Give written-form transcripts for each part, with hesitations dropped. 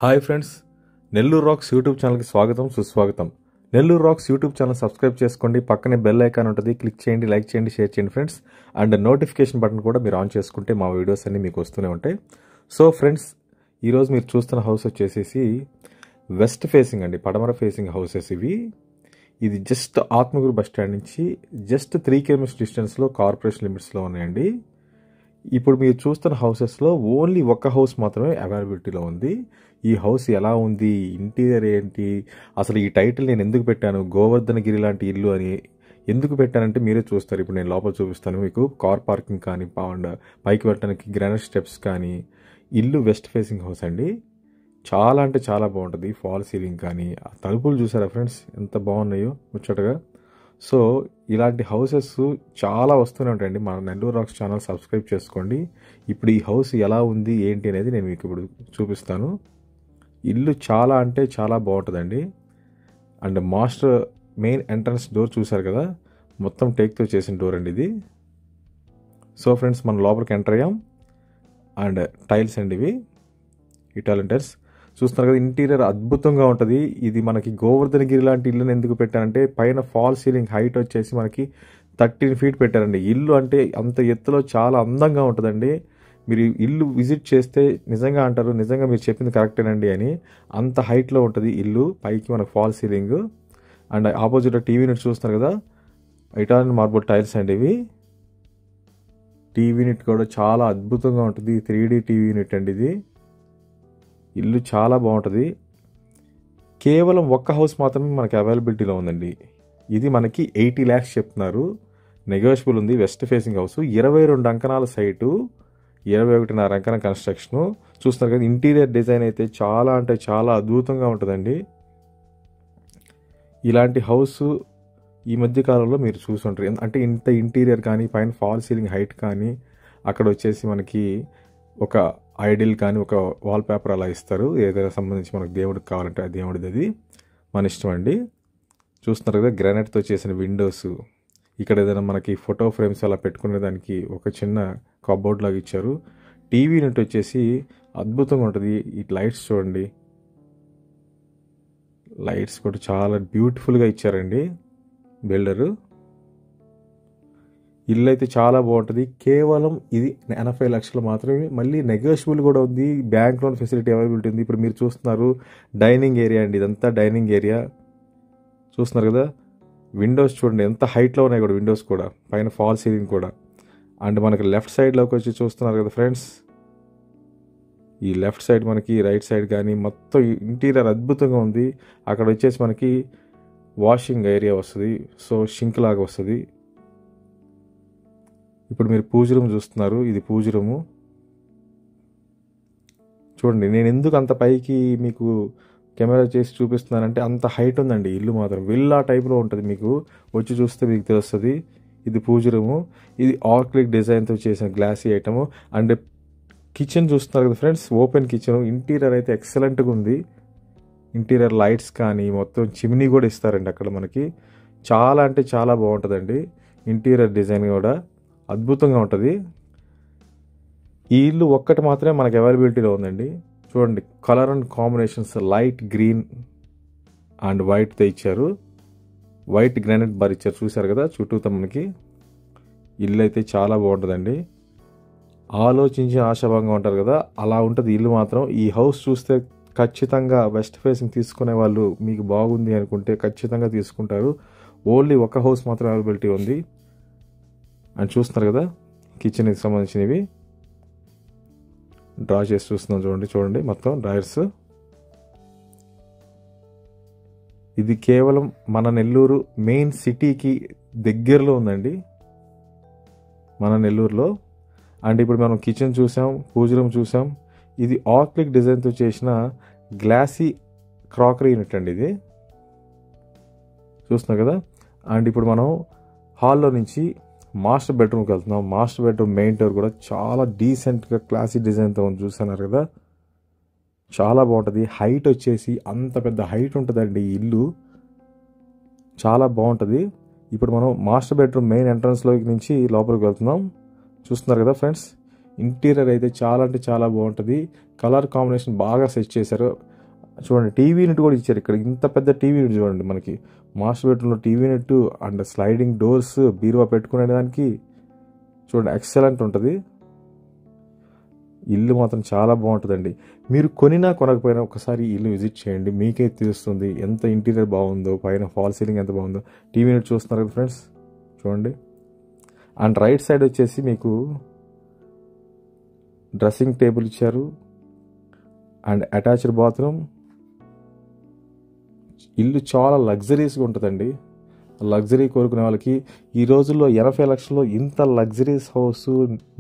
Hi friends, Nellore rocks YouTube ఛానల్కి స్వాగతం సుస్వాగతం. Nellore rocks YouTube channel subscribe చేసుకోండి. పక్కనే బెల్ ఐకాన్ ఉంటుంది, క్లిక్ చేయండి, లైక్ చేయండి, షేర్ చేయండి ఫ్రెండ్స్. అండ్ నోటిఫికేషన్ బటన్ కూడా మీరు ఆన్ చేసుకుంటే మా వీడియోస్ అన్నీ మీకు వస్తూనే ఉంటాయి. సో ఫ్రెండ్స్, ఈరోజు మీరు చూస్తున్న హౌస్ వచ్చేసి వెస్ట్ ఫేసింగ్ అండి, పడమర ఫేసింగ్ హౌసెస్ ఇవి. ఇది జస్ట్ ఆత్మకూరు బస్ స్టాండ్ నుంచి జస్ట్ 3 km డిస్టెన్స్లో కార్పొరేషన్ లిమిట్స్లో ఉన్నాయండి. ఇప్పుడు మీరు చూస్తున్న హౌసెస్లో ఓన్లీ ఒక్క హౌస్ మాత్రమే అవైలబిలిటీలో ఉంది. ఈ హౌస్ ఎలా ఉంది, ఇంటీరియర్ ఏంటి, అసలు ఈ టైటిల్ నేను ఎందుకు పెట్టాను, గోవర్ధనగిరి లాంటి ఇల్లు అని ఎందుకు పెట్టానంటే మీరే చూస్తారు. ఇప్పుడు నేను లోపల చూపిస్తాను మీకు. కార్ పార్కింగ్ కానీ, పైకి వెళ్ళడానికి గ్రానైట్ స్టెప్స్ కానీ. ఇల్లు వెస్ట్ ఫేసింగ్ హౌస్ అండి. చాలా అంటే చాలా బాగుంటుంది. ఫాల్ సీలింగ్ కానీ, ఆ తలుపులు చూసారా ఫ్రెండ్స్ ఎంత బాగున్నాయో ముచ్చటగా. సో ఇలాంటి హౌసెస్ చాలా వస్తూనే ఉంటాయండి. మన నెల్లూరు రాక్స్ ఛానల్ సబ్స్క్రైబ్ చేసుకోండి. ఇప్పుడు ఈ హౌస్ ఎలా ఉంది ఏంటి అనేది నేను మీకు ఇప్పుడు చూపిస్తాను. ఇల్లు చాలా అంటే చాలా బాగుంటుందండి. And master main entrance door చూసారు కదా, మొత్తం టేక్తో చేసిన డోర్ అండి ఇది. సో ఫ్రెండ్స్, మనం లోపలికి ఎంటర్ అయ్యాం. అండ్ టైల్స్ అండి ఇవి, ఇటాలియన్ టైల్స్ చూస్తున్నారు కదా. ఇంటీరియర్ అద్భుతంగా ఉంటుంది. ఇది మనకి గోవర్ధనగిరి లాంటి ఇల్లుని ఎందుకు పెట్టారంటే, పైన ఫాల్ సీలింగ్ హైట్ వచ్చేసి మనకి 13 feet పెట్టారండి. ఇల్లు అంటే అంత ఎత్తులో చాలా అందంగా ఉంటుందండి. మీరు ఇల్లు విజిట్ చేస్తే నిజంగా అంటారు, నిజంగా మీరు చెప్పింది కరెక్టేనండి అని. అంత హైట్లో ఉంటుంది ఇల్లు. పైకి మనకు ఫాల్ సీలింగ్. అండ్ ఆపోజిట్లో టీవీ యూనిట్ చూస్తున్నారు కదా, ఇటాలియన్ మార్బుల్ టైల్స్ అండి ఇవి. టీవీ యూనిట్ కూడా చాలా అద్భుతంగా ఉంటుంది. 3D టీవీ యూనిట్ అండి ఇది. ఇల్లు చాలా బాగుంటుంది. కేవలం ఒక్క హౌస్ మాత్రమే మనకి అవైలబిలిటీలో ఉందండి. ఇది మనకి 80 lakhs చెప్తున్నారు. నెగోషియబుల్ ఉంది. వెస్ట్ ఫేసింగ్ హౌస్, 22 అంకణాల సైటు, 21.5 అంకణ కన్స్ట్రక్షను చూస్తున్నారు కదా. ఇంటీరియర్ డిజైన్ అయితే చాలా అంటే చాలా అద్భుతంగా ఉంటుందండి. ఇలాంటి హౌస్ ఈ మధ్య కాలంలో మీరు చూసుంటారు. అంటే ఇంత ఇంటీరియర్ కానీ, పైన ఫాల్ సీలింగ్ హైట్ కానీ, అక్కడ వచ్చేసి మనకి ఒక ఐడిల్ కానీ, ఒక వాల్ పేపర్ అలా ఇస్తారు. ఏదైనా సంబంధించి మనకు దేవుడికి కావాలంటే ఆ దేవుడిది, అది మన ఇష్టం అండి. చూస్తున్నారు కదా, గ్రానైట్తో చేసిన విండోస్. ఇక్కడ ఏదైనా మనకి ఫోటో ఫ్రేమ్స్ అలా పెట్టుకునే దానికి ఒక చిన్న కబోర్డ్ లాగా ఇచ్చారు. టీవీ యూనిట్ వచ్చేసి అద్భుతంగా ఉంటుంది. ఈ లైట్స్ చూడండి, లైట్స్ కూడా చాలా బ్యూటిఫుల్గా ఇచ్చారండి బిల్డరు. ఇల్లు అయితే చాలా బాగుంటుంది. కేవలం ఇది 80 లక్షలు మాత్రమే. మళ్ళీ నెగోషియబుల్ కూడా ఉంది. బ్యాంక్ లోన్ ఫెసిలిటీ అవైలబిలిటీ ఉంది. ఇప్పుడు మీరు చూస్తున్నారు డైనింగ్ ఏరియా అండి, ఇదంతా డైనింగ్ ఏరియా. చూస్తున్నారు కదా, విండోస్ చూడండి ఎంత హైట్లో ఉన్నాయి కూడా విండోస్ కూడా, పైన ఫాల్ సీలింగ్ కూడా. అండ్ మనకి లెఫ్ట్ సైడ్లోకి వచ్చి చూస్తున్నారు కదా ఫ్రెండ్స్, ఈ లెఫ్ట్ సైడ్ మనకి రైట్ సైడ్ కానీ మొత్తం ఇంటీరియర్ అద్భుతంగా ఉంది. అక్కడ వచ్చేసి మనకి వాషింగ్ ఏరియా వస్తుంది. సో షింక్ లాగా వస్తుంది. ఇప్పుడు మీరు పూజ రూమ్ చూస్తున్నారు, ఇది పూజ రూము. చూడండి, నేను ఎందుకు అంత పైకి మీకు కెమెరా చేసి చూపిస్తున్నానంటే అంత హైట్ ఉందండి ఇల్లు మాత్రం. విల్లా టైప్లో ఉంటుంది. మీకు వచ్చి చూస్తే మీకు తెలుస్తుంది. ఇది పూజ రూము. ఇది ఆర్కిలిక్ డిజైన్తో చేసిన గ్లాసీ ఐటము. అండ్ కిచెన్ చూస్తున్నారు కదా ఫ్రెండ్స్, ఓపెన్ కిచెన్. ఇంటీరియర్ అయితే ఎక్సలెంట్గా ఉంది. ఇంటీరియర్ లైట్స్ కానీ మొత్తం చిమ్నీ కూడా ఇస్తారండి అక్కడ మనకి. చాలా అంటే చాలా బాగుంటుందండి. ఇంటీరియర్ డిజైన్ కూడా అద్భుతంగా ఉంటుంది. ఈ ఇల్లు ఒక్కటి మాత్రమే మనకి అవైలబిలిటీలో ఉందండి. చూడండి, colour and combinations light green and వైట్తో ఇచ్చారు. వైట్ గ్రానైట్ బార్ ఇచ్చారు, చూసారు కదా చుట్టూతో మనకి. ఇల్లు అయితే చాలా బాగుంటుందండి. ఆలోచించి ఆశాభంగా ఉంటారు కదా, అలా ఉంటుంది ఇల్లు మాత్రం. ఈ హౌస్ చూస్తే ఖచ్చితంగా వెస్ట్ ఫేసింగ్ తీసుకునే వాళ్ళు మీకు బాగుంది అనుకుంటే ఖచ్చితంగా తీసుకుంటారు. ఓన్లీ ఒక హౌస్ మాత్రం అవైలబిలిటీ ఉంది. అండ్ చూస్తున్నారు కదా, కిచెన్కి సంబంధించినవి డ్రా చేసి చూస్తున్నాం. చూడండి మొత్తం డ్రాయర్స్. ఇది కేవలం మన నెల్లూరు మెయిన్ సిటీకి దగ్గరలో ఉందండి, మన నెల్లూరులో. అండ్ ఇప్పుడు మనం కిచెన్ చూసాం, పూజ రూమ్ చూసాం. ఇది ఆర్కిలిక్ డిజైన్తో చేసిన గ్లాసీ క్రాకరీ యూనిట్ అండి ఇది, చూస్తున్నాం కదా. అండ్ ఇప్పుడు మనం హాల్లో నుంచి మాస్టర్ బెడ్రూమ్కి వెళ్తున్నాం. మాస్టర్ బెడ్రూమ్ మెయిన్ డోర్ కూడా చాలా డీసెంట్గా క్లాసీ డిజైన్తో ఉంది, చూస్తున్నారు కదా. చాలా బాగుంటుంది. హైట్ వచ్చేసి అంత పెద్ద హైట్ ఉంటుందండి ఈ ఇల్లు, చాలా బాగుంటుంది. ఇప్పుడు మనం మాస్టర్ బెడ్రూమ్ మెయిన్ ఎంట్రన్స్లోకి నుంచి లోపలికి వెళ్తున్నాం. చూస్తున్నారు కదా ఫ్రెండ్స్, ఇంటీరియర్ అయితే చాలా అంటే చాలా బాగుంటుంది. కలర్ కాంబినేషన్ బాగా సెట్ చేశారు. చూడండి టీవీ యూనిట్ కూడా ఇచ్చారు ఇక్కడ. ఇంత పెద్ద టీవీ యూనిట్ చూడండి మనకి. మాస్టర్ బెడ్రూమ్లో TV unit and sliding doors, బీరువా పెట్టుకునే దానికి చూడండి ఎక్సలెంట్ ఉంటుంది. ఇల్లు మాత్రం చాలా బాగుంటుందండి. మీరు కొనినా కొనకపోయినా ఒకసారి ఇల్లు విజిట్ చేయండి, మీకే తెలుస్తుంది ఎంత ఇంటీరియర్ బాగుందో, పైన ఫాల్ సీలింగ్ ఎంత బాగుందో. టీవీ యూనిట్ చూస్తున్నారు కదా ఫ్రెండ్స్, చూడండి. అండ్ రైట్ సైడ్ వచ్చేసి మీకు డ్రెస్సింగ్ టేబుల్ ఇచ్చారు అండ్ అటాచ్డ్ బాత్రూమ్. ఇల్లు చాలా లగ్జరీస్గా ఉంటుందండి. లగ్జరీ కోరుకునే వాళ్ళకి ఈ రోజుల్లో 80 లక్షల్లో ఇంత లగ్జరీస్ హౌస్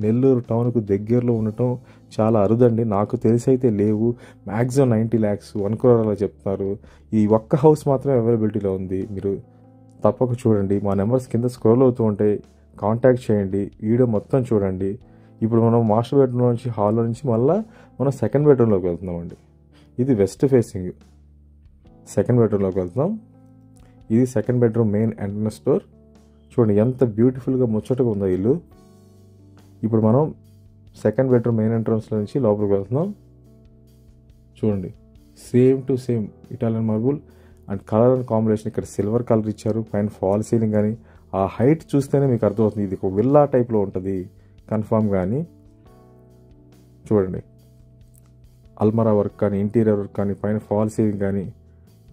నెల్లూరు టౌన్కు దగ్గరలో ఉండటం చాలా అరుదండి. నాకు తెలిసి అయితే లేవు. మ్యాక్సిమం 90 lakhs 1 crore అలా చెప్తున్నారు. ఈ ఒక్క హౌస్ మాత్రమే అవైలబిలిటీలో ఉంది. మీరు తప్పక చూడండి. మా నెంబర్స్ కింద స్క్రోల్ అవుతూ ఉంటాయి, కాంటాక్ట్ చేయండి, వీడియో మొత్తం చూడండి. ఇప్పుడు మనం మాస్టర్ బెడ్రూమ్ నుంచి, హాల్లో నుంచి మళ్ళీ మనం సెకండ్ బెడ్రూమ్లోకి వెళ్తున్నామండి. ఇది వెస్ట్ ఫేసింగ్ సెకండ్ బెడ్రూమ్లోకి వెళ్తున్నాం. ఇది second bedroom main entrance door. చూడండి ఎంత బ్యూటిఫుల్గా ముచ్చటగా ఉందో ఇల్లు. ఇప్పుడు మనం సెకండ్ బెడ్రూమ్ మెయిన్ ఎంట్రన్స్లో నుంచి లోపలికి వెళ్తున్నాం. చూడండి same to same Italian marble and colour and combination. ఇక్కడ సిల్వర్ కలర్ ఇచ్చారు. పైన ఫాల్ సీలింగ్ కానీ ఆ హైట్ చూస్తేనే మీకు అర్థమవుతుంది ఇది ఒక విల్లా టైప్లో ఉంటుంది కన్ఫామ్. కానీ చూడండి అల్మరా వర్క్ కానీ, ఇంటీరియర్ వర్క్ కానీ, పైన ఫాల్ సీలింగ్ కానీ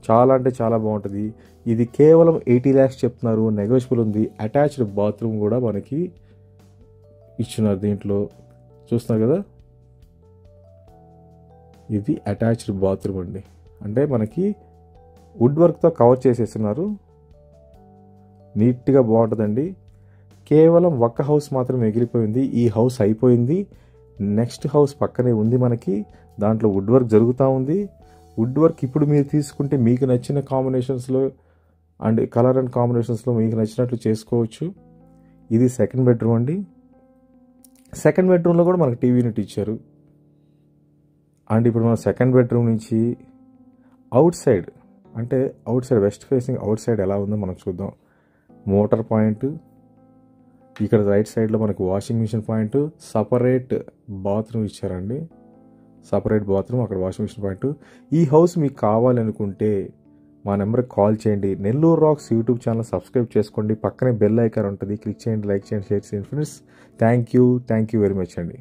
చాలా అంటే చాలా బాగుంటుంది. ఇది కేవలం 80 lakhs చెప్తున్నారు, నెగోషియబుల్ ఉంది. అటాచ్డ్ బాత్రూమ్ కూడా మనకి ఇచ్చినారు దీంట్లో, చూస్తున్నారు కదా. ఇది అటాచ్డ్ బాత్రూమ్ అండి. అంటే మనకి వుడ్ వర్క్తో కవర్ చేసేస్తున్నారు. నీట్గా బాగుంటుందండి. కేవలం ఒక్క హౌస్ మాత్రం మిగిలిపోయింది. ఈ హౌస్ అయిపోయింది. నెక్స్ట్ హౌస్ పక్కనే ఉంది మనకి. దాంట్లో వుడ్ వర్క్ జరుగుతూ ఉంది. వుడ్ వర్క్ ఇప్పుడు మీరు తీసుకుంటే మీకు నచ్చిన కాంబినేషన్స్లో అండ్ కలర్ అండ్ కాంబినేషన్స్లో మీకు నచ్చినట్లు చేసుకోవచ్చు. ఇది సెకండ్ బెడ్రూమ్ అండి. సెకండ్ బెడ్రూమ్లో కూడా మనకు టీవీ యూనిట్ ఇచ్చారు. అండ్ ఇప్పుడు మనం సెకండ్ బెడ్రూమ్ నుంచి అవుట్ సైడ్, అంటే out side west facing out side ఎలా ఉందో మనం చూద్దాం. మోటార్ పాయింట్, ఇక్కడ రైట్ సైడ్లో మనకు washing machine point, separate bathroom ఇచ్చారండి. సపరేట్ బాత్రూమ్, అక్కడ వాషింగ్ మిషన్ పాయింట్. ఈ హౌస్ మీకు కావాలనుకుంటే మా నెంబర్కి కాల్ చేయండి. Nellore rocks YouTube channel subscribe చేసుకోండి. పక్కనే బెల్ ఐకాన్ ఉంటుంది, క్లిక్ చేయండి, లైక్ చేయండి, షేర్ చేయండి friends. Thank you very much అండి.